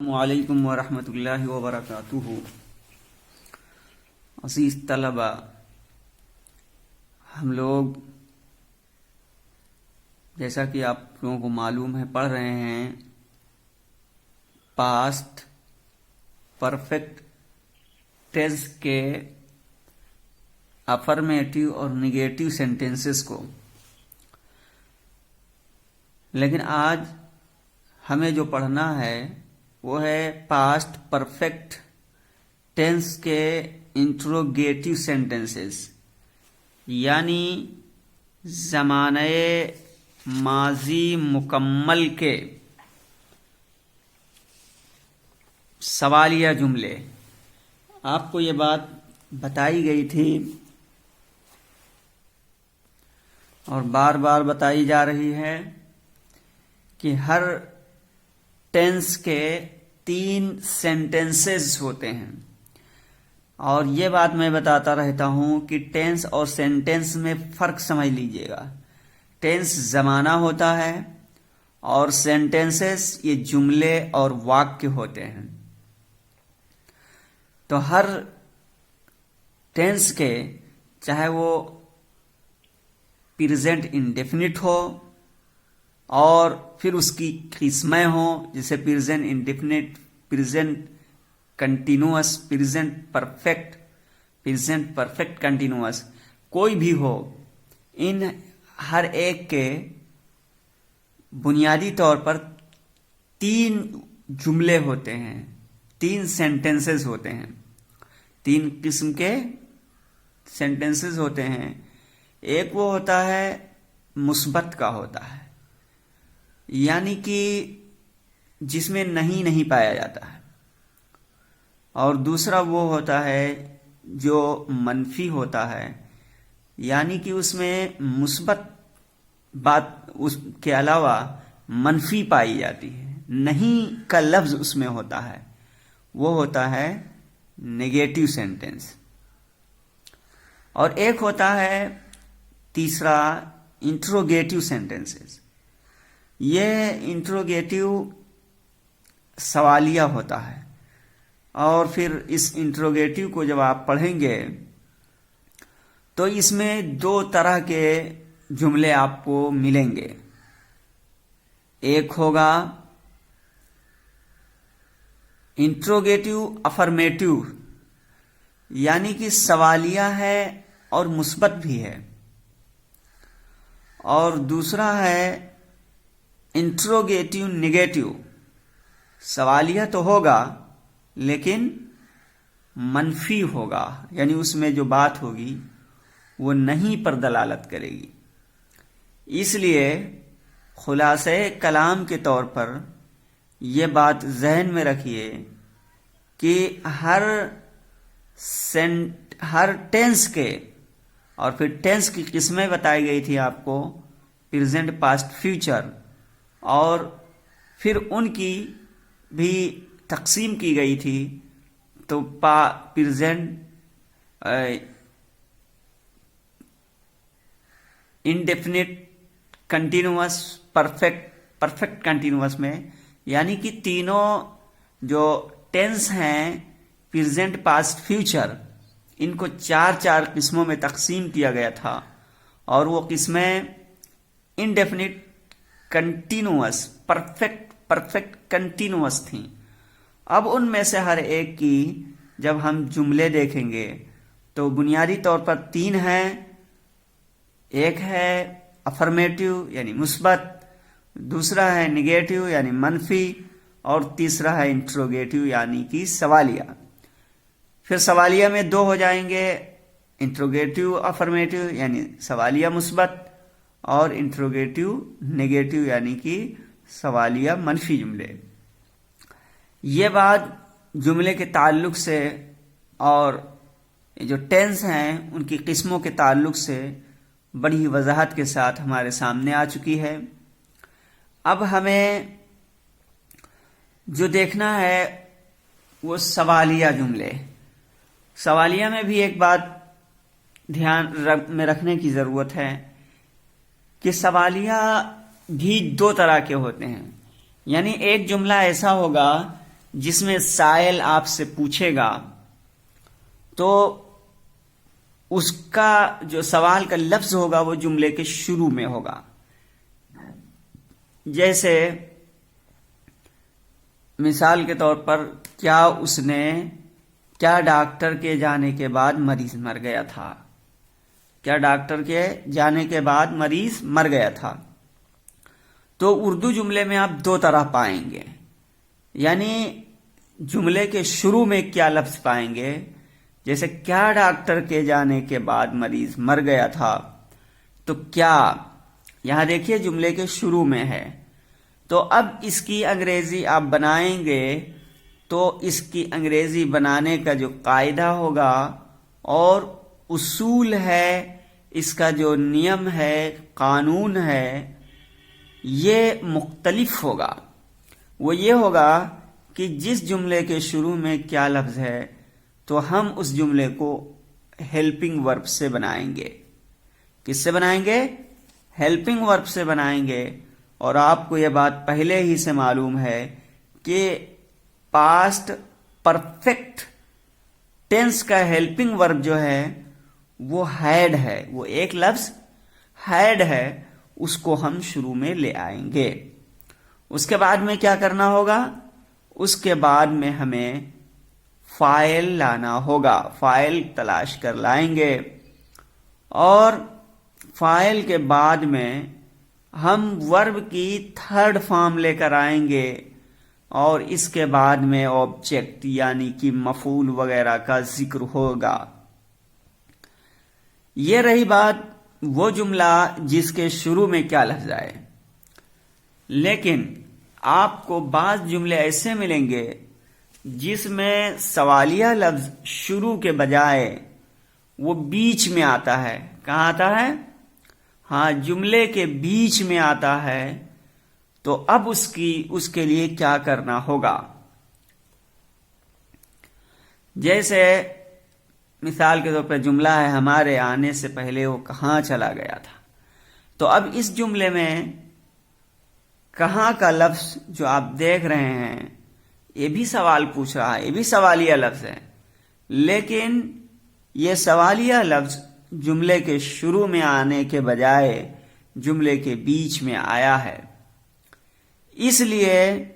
السلام علیکم ورحمۃ اللہ وبرکاتہ۔ عزیز طلبہ، ہم لوگ جیسا کہ آپ لوگوں کو معلوم ہے پڑھ رہے ہیں پاسٹ پرفیکٹ ٹینس کے افرمیٹیو اور نگیٹو سینٹینسز کو، لیکن آج ہمیں جو پڑھنا ہے وہ ہے پاسٹ پرفیکٹ ٹینس کے انٹروگیٹو سینٹینسز، یعنی زمانہ ماضی مکمل کے سوالیہ جملے۔ آپ کو یہ بات بتائی گئی تھی اور بار بار بتائی جا رہی ہے کہ ہر ٹینس کے 3 سینٹینسز ہوتے ہیں، اور یہ بات میں بتاتا رہتا ہوں کہ ٹینس اور سینٹینس میں فرق سمجھ لیجئے گا۔ ٹینس زمانہ ہوتا ہے اور سینٹینسز یہ جملے اور واقع ہوتے ہیں۔ تو ہر ٹینس کے، چاہے وہ پریزنٹ انڈیفینٹ ہو اور پھر اس کی قسمیں ہوں، جیسے present indefinite, present continuous, present perfect continuous, کوئی بھی ہو، ان ہر ایک کے بنیادی طور پر 3 جملے ہوتے ہیں، 3 سینٹینسز ہوتے ہیں، 3 قسم کے سینٹینسز ہوتے ہیں۔ ایک وہ ہوتا ہے مثبت کا ہوتا ہے، یعنی کہ جس میں نہیں پایا جاتا ہے، اور دوسرا وہ ہوتا ہے جو منفی ہوتا ہے، یعنی کہ اس میں مثبت بات اس کے علاوہ منفی پائی جاتی ہے، نہیں کا لفظ اس میں ہوتا ہے، وہ ہوتا ہے نیگیٹو سینٹینس۔ اور ایک ہوتا ہے تیسرا انٹروگیٹو سینٹینسز۔ یہ انٹروگیٹو سوالیہ ہوتا ہے، اور پھر اس انٹروگیٹو کو جب آپ پڑھیں گے تو اس میں 2 طرح کے جملے آپ کو ملیں گے۔ ایک ہوگا انٹروگیٹو افرمیٹو، یعنی کہ سوالیہ ہے اور مثبت بھی ہے، اور دوسرا ہے انٹروگیٹو نیگیٹو، سوالیہ تو ہوگا لیکن منفی ہوگا، یعنی اس میں جو بات ہوگی وہ نہیں پر دلالت کرے گی۔ اس لیے خلاصہ کلام کے طور پر یہ بات ذہن میں رکھیے کہ ہر ٹینس کے، اور پھر ٹینس کی قسمیں بتائی گئی تھی آپ کو، پریزنٹ، پاسٹ، فیوچر، اور پھر ان کی بھی تقسیم کی گئی تھی۔ تو present indefinite, continuous, perfect continuous میں، یعنی کہ تینوں جو ٹینس ہیں، پریزنٹ، پاسٹ، فیوچر، ان کو 4 قسموں میں تقسیم کیا گیا تھا، اور وہ قسمیں انڈیفینٹ، کنٹینوس، پرفیکٹ کنٹینوس تھیں۔ اب ان میں سے ہر ایک کی جب ہم جملے دیکھیں گے تو بنیادی طور پر 3 ہیں۔ ایک ہے افرمیٹو یعنی مثبت، دوسرا ہے نگیٹو یعنی منفی، اور تیسرا ہے انٹروگیٹو یعنی کہ سوالیہ۔ پھر سوالیہ میں 2 ہو جائیں گے، انٹروگیٹو افرمیٹو یعنی سوالیہ مثبت، اور انٹروگیٹو نیگیٹو یعنی کہ سوالیہ منفی جملے۔ یہ بات جملے کے تعلق سے اور جو ٹینس ہیں ان کی قسموں کے تعلق سے بڑی وضاحت کے ساتھ ہمارے سامنے آ چکی ہے۔ اب ہمیں جو دیکھنا ہے وہ سوالیہ جملے۔ سوالیہ میں بھی ایک بات دھیان میں رکھنے کی ضرورت ہے کہ سوالیہ بھی 2 طرح کے ہوتے ہیں، یعنی ایک جملہ ایسا ہوگا جس میں سائل آپ سے پوچھے گا تو اس کا جو سوال کا لفظ ہوگا وہ جملے کے شروع میں ہوگا. جیسے مثال کے طور پر کیا ڈاکٹر کے جانے کے بعد مریض مر گیا تھا؟ کیا ڈاکٹر کے جانے کے بعد مریض مر گیا تھا؟ تو اردو جملے میں آپ دو طرح پائیں گے. یعنی جملے کے شروع میں کیا لفظ پائیں گے، جیسے کیا ڈاکٹر کے جانے کے بعد مریض مر گیا تھا، تو کیا یہاں دیکھیے جملے کے شروع میں ہے. تو اب اس کی انگریزی آپ بنائیں گے تو اس کی انگریزی بنانے کا جو قاعدہ ہوگا اور اصول ہے، اس کا جو نیم ہے، قانون ہے، یہ مختلف ہوگا. وہ یہ ہوگا کہ جس جملے کے شروع میں کیا لفظ ہے تو ہم اس جملے کو ہیلپنگ ورب سے بنائیں گے. کس سے بنائیں گے؟ ہیلپنگ ورب سے بنائیں گے. اور آپ کو یہ بات پہلے ہی سے معلوم ہے کہ پاسٹ پرفیکٹ ٹینس کا ہیلپنگ ورب جو ہے وہ ہیڈ ہے، وہ ایک لفظ ہیڈ ہے، اس کو ہم شروع میں لے آئیں گے. اس کے بعد میں کیا کرنا ہوگا؟ اس کے بعد میں ہمیں فائل لانا ہوگا. فائل تلاش کر لائیں گے اور فائل کے بعد میں ہم ورب کی تھرڈ فارم لے کر آئیں گے اور اس کے بعد میں آبجیکٹ یعنی کہ مفعول وغیرہ کا ذکر ہوگا. یہ رہی بات وہ جملہ جس کے شروع میں کیا لفظ آئے. لیکن آپ کو بعض جملے ایسے ملیں گے جس میں سوالیہ لفظ شروع کے بجائے وہ بیچ میں آتا ہے. کہاں آتا ہے؟ ہاں، جملے کے بیچ میں آتا ہے. تو اب اس کے لیے کیا کرنا ہوگا؟ جیسے مثال کے طور پر جملہ ہے ہمارے آنے سے پہلے وہ کہاں چلا گیا تھا. تو اب اس جملے میں کہاں کا لفظ جو آپ دیکھ رہے ہیں یہ بھی سوال پوچھ رہا ہے، یہ بھی سوالیہ لفظ ہے، لیکن یہ سوالیہ لفظ جملے کے شروع میں آنے کے بجائے جملے کے بیچ میں آیا ہے. اس لیے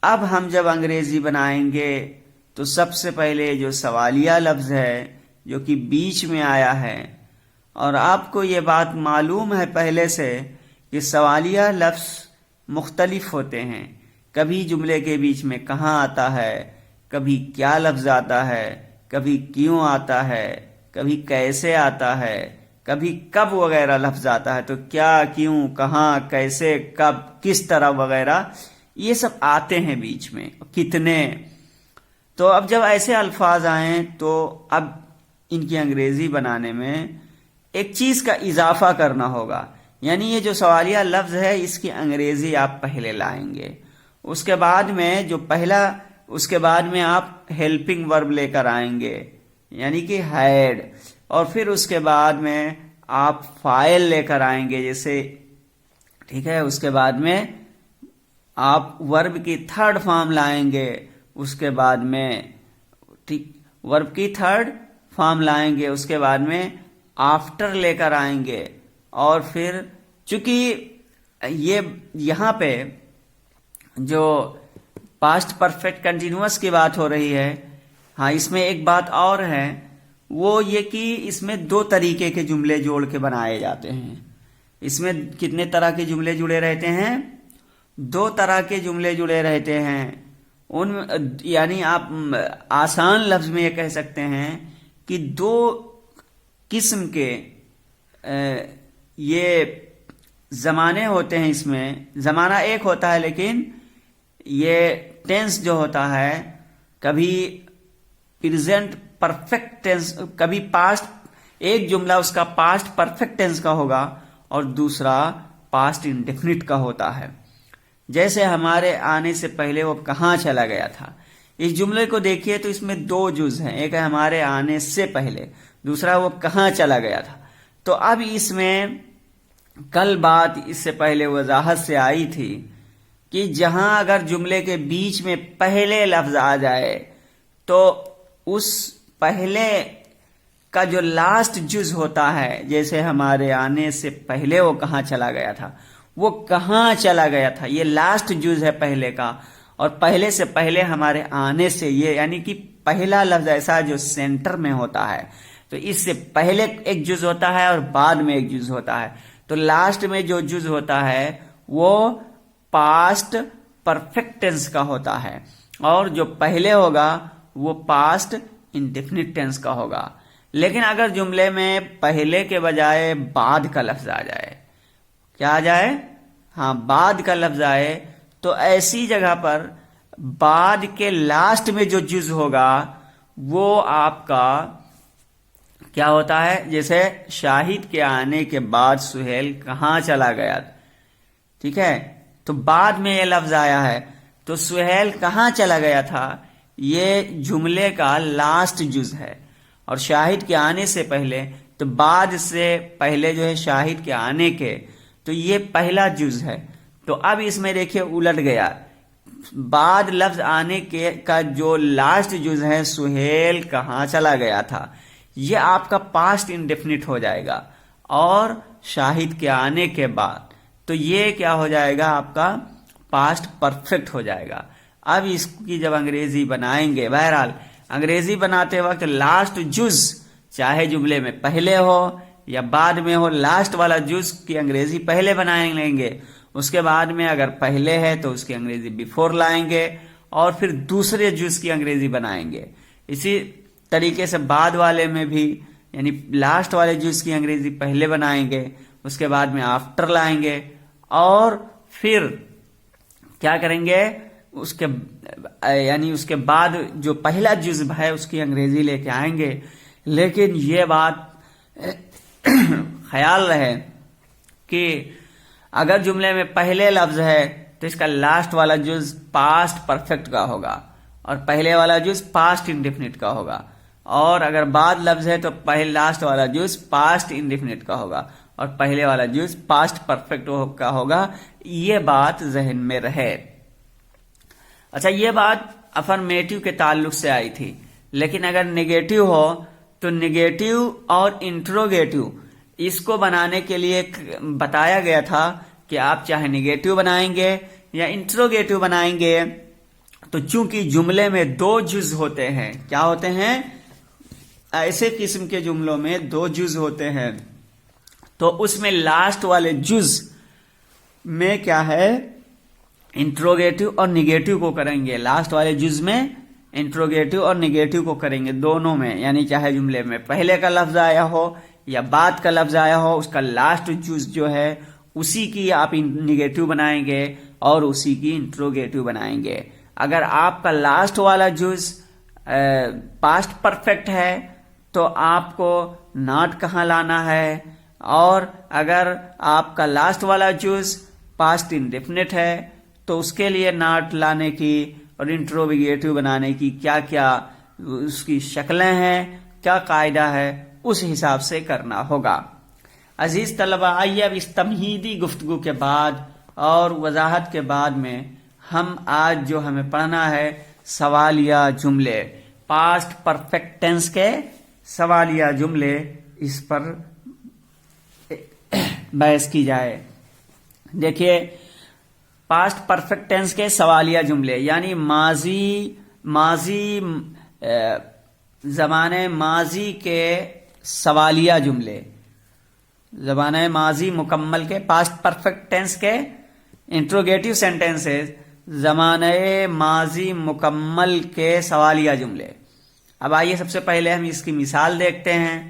اب ہم جب انگریزی بنائیں گے تو سب سے پہلے جو سوالیہ لفظ ہے جو کہ بیچ میں آیا ہے، اور آپ کو یہ بات معلوم ہے پہلے سے کہ سوالیہ لفظ مختلف ہوتے ہیں. کبھی جملے کے بیچ میں کہاں آتا ہے، کبھی کیا لفظ آتا ہے، کبھی کیوں آتا ہے، کبھی کیسے آتا ہے، کبھی کب وغیرہ لفظ آتا ہے. تو کیا، کیوں، کہاں، کیسے، کب، کس طرح وغیرہ یہ سب آتے ہیں بیچ میں، کتنے. تو اب جب ایسے الفاظ آئیں تو اب ان کی انگریزی بنانے میں ایک چیز کا اضافہ کرنا ہوگا. یعنی یہ جو سوالیہ لفظ ہے اس کی انگریزی آپ پہلے لائیں گے. اس کے بعد میں آپ ہیلپنگ ورب لے کر آئیں گے یعنی کہ ہیڈ. اور پھر اس کے بعد میں آپ فائل لے کر آئیں گے جیسے، ٹھیک ہے. اس کے بعد میں آپ ورب کی تھرڈ فارم لائیں گے. اس کے بعد میں ورب کی تھرڈ فارم لائیں گے. اس کے بعد میں آفٹر لے کر آئیں گے. اور پھر چونکہ یہ یہاں پہ جو پاسٹ پرفیکٹ کنٹینیوس کی بات ہو رہی ہے، ہاں اس میں ایک بات اور ہے، وہ یہ کہ اس میں دو طریقے کے جملے جوڑ کے بنائے جاتے ہیں. اس میں کتنے طرح کے جملے جڑے رہتے ہیں؟ دو طرح کے جملے جڑے رہتے ہیں. یعنی آپ آسان لفظ میں یہ کہہ سکتے ہیں کہ دو قسم کے یہ زمانے ہوتے ہیں. اس میں زمانہ ایک ہوتا ہے لیکن یہ ٹینس جو ہوتا ہے کبھی پریزنٹ پرفیکٹ ٹینس، کبھی پاسٹ، ایک جملہ اس کا پاسٹ پرفیکٹ ٹینس کا ہوگا اور دوسرا پاسٹ انڈیفینٹ کا ہوتا ہے. جیسے ہمارے آنے سے پہلے وہ کہاں چلا گیا تھا، اس جملے کو دیکھیے تو اس میں دو جز ہیں، ایک ہے ہمارے آنے سے پہلے، دوسرا وہ کہاں چلا گیا تھا. تو اب اس میں کل بات اس سے پہلے وضاحت سے آئی تھی کہ جہاں اگر جملے کے بیچ میں پہلے لفظ آ جائے تو اس پہلے کا جو لاسٹ جز ہوتا ہے، جیسے ہمارے آنے سے پہلے وہ کہاں چلا گیا تھا، وہ کہاں چلا گیا تھا، یہ لاسٹ جز ہے پہلے کا، اور پہلے سے پہلے ہمارے آنے سے، یہ یعنی کہ پہلا لفظ ایسا جو سینٹر میں ہوتا ہے، تو اس سے پہلے ایک جز ہوتا ہے اور بعد میں ایک جز ہوتا ہے، تو لاسٹ میں جو جز ہوتا ہے وہ پاسٹ پرفیکٹ ٹینس کا ہوتا ہے، اور جو پہلے ہوگا وہ پاسٹ انڈیفینٹ ٹینس کا ہوگا۔ لیکن اگر جملے میں پہلے کے بجائے بعد کا لفظ آ جائے، کیا آ جائے؟ ہاں، بعد کا لفظ آئے، تو ایسی جگہ پر بعد کے لاسٹ میں جو جز ہوگا وہ آپ کا کیا ہوتا ہے؟ جیسے شاہد کے آنے کے بعد سہیل کہاں چلا گیا، ٹھیک ہے، تو بعد میں یہ لفظ آیا ہے، تو سہیل کہاں چلا گیا تھا، یہ جملے کا لاسٹ جز ہے، اور شاہد کے آنے سے پہلے، تو بعد سے پہلے جو ہے شاہد کے آنے کے، تو یہ پہلا جز ہے۔ تو اب اس میں دیکھیے الٹ گیا، بعد لفظ آنے کے کا جو لاسٹ جز ہے سہیل کہاں چلا گیا تھا، یہ آپ کا پاسٹ انڈیفینٹ ہو جائے گا، اور شاہد کے آنے کے بعد تو یہ کیا ہو جائے گا، آپ کا پاسٹ پرفیکٹ ہو جائے گا۔ اب اس کی جب انگریزی بنائیں گے، بہرحال انگریزی بناتے وقت لاسٹ جز چاہے جملے میں پہلے ہو یا بعد میں ہو، لاسٹ والا جز کی انگریزی پہلے بنائیں لیں گے، اس کے بعد میں اگر پہلے ہے تو اس کی انگریزی بیفور لائیں گے، اور پھر دوسرے جز کی انگریزی بنائیں گے۔ اسی طریقے سے بعد والے میں بھی، یعنی لاسٹ والے جز کی انگریزی پہلے بنائیں گے، اس کے بعد میں آفٹر لائیں گے، اور پھر کیا کریں گے، اس کے بعد جو پہلا جز ہے اس کی انگریزی لے کے آئیں گے۔ لیکن یہ بات خیال رہے کہ اگر جملے میں پہلے لفظ ہے تو اس کا لاسٹ والا جز پاسٹ پرفیکٹ کا ہوگا، اور پہلے والا جز پاسٹ انڈیفینٹ کا ہوگا، اور اگر بعد لفظ ہے تو لاسٹ والا جز پاسٹ انڈیفینٹ کا ہوگا، اور پہلے والا جز پاسٹ پرفیکٹ کا ہوگا۔ یہ بات ذہن میں رہے۔ اچھا، یہ بات افرمیٹو کے تعلق سے آئی تھی، لیکن اگر نیگیٹو ہو تو نیگیٹو اور انٹروگیٹو اس کو بنانے کے لیے بتایا گیا تھا کہ آپ چاہے نیگیٹو بنائیں گے یا انٹروگیٹو بنائیں گے، تو چونکہ جملے میں دو جز ہوتے ہیں، کیا ہوتے ہیں؟ ایسے قسم کے جملوں میں دو جز ہوتے ہیں، تو اس میں لاسٹ والے جز میں کیا ہے، انٹروگیٹو اور نیگیٹو کو کریں گے، لاسٹ والے جز میں انٹروگیٹو اور نیگیٹو کو کریں گے، دونوں میں، یعنی چاہے جملے میں پہلے کا لفظ آیا ہو یا بعد کا لفظ آیا ہو، اس کا لاسٹ جز جو ہے اسی کی آپ نیگیٹو بنائیں گے اور اسی کی انٹروگیٹو بنائیں گے۔ اگر آپ کا لاسٹ والا جز پاسٹ پرفیکٹ ہے تو آپ کو ناٹ کہاں لانا ہے، اور اگر آپ کا لاسٹ والا جز پاسٹ انڈیفینٹ ہے تو اس کے لیے ناٹ لانے کی اور انٹروگیٹو بنانے کی کیا کیا اس کی شکلیں ہیں، کیا قاعدہ ہے، اس حساب سے کرنا ہوگا۔ عزیز طلبہ، آئیے اب اس تمہیدی گفتگو کے بعد اور وضاحت کے بعد میں ہم آج جو ہمیں پڑھنا ہے سوالیہ جملے، پاسٹ پرفیکٹ ٹینس کے سوالیہ جملے، اس پر بحث کی جائے۔ دیکھیے، پاسٹ پرفیکٹ ٹینس کے سوالیہ جملے یعنی زمانہ ماضی کے سوالیہ جملے، زمانہ ماضی مکمل کے پاسٹ پرفیکٹ ٹینس کے انٹروگیٹو سینٹینسز، زمانہ ماضی مکمل کے سوالیہ جملے۔ اب آئیے سب سے پہلے ہم اس کی مثال دیکھتے ہیں۔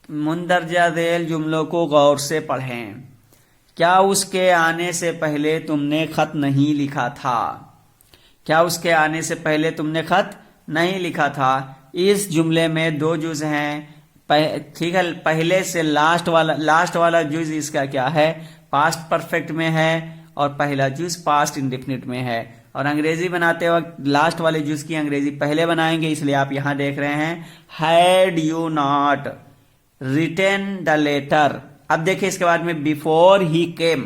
مندرجہ ذیل جملوں کو غور سے پڑھیں۔ کیا اس کے آنے سے پہلے تم نے خط نہیں لکھا تھا؟ کیا اس کے آنے سے پہلے تم نے خط نہیں لکھا تھا؟ اس جملے میں دو جز ہیں، ٹھیک ہے، پہلے سے لاسٹ والا جز اس کا کیا ہے، پاسٹ پرفیکٹ میں ہے، اور پہلا جز پاسٹ انڈیفینٹ میں ہے، اور انگریزی بناتے وقت لاسٹ والے جز کی انگریزی پہلے بنائیں گے، اس لیے آپ یہاں دیکھ رہے ہیں had you not written the letter. اب دیکھیں اس کے بعد میں بیفور ہی کیم،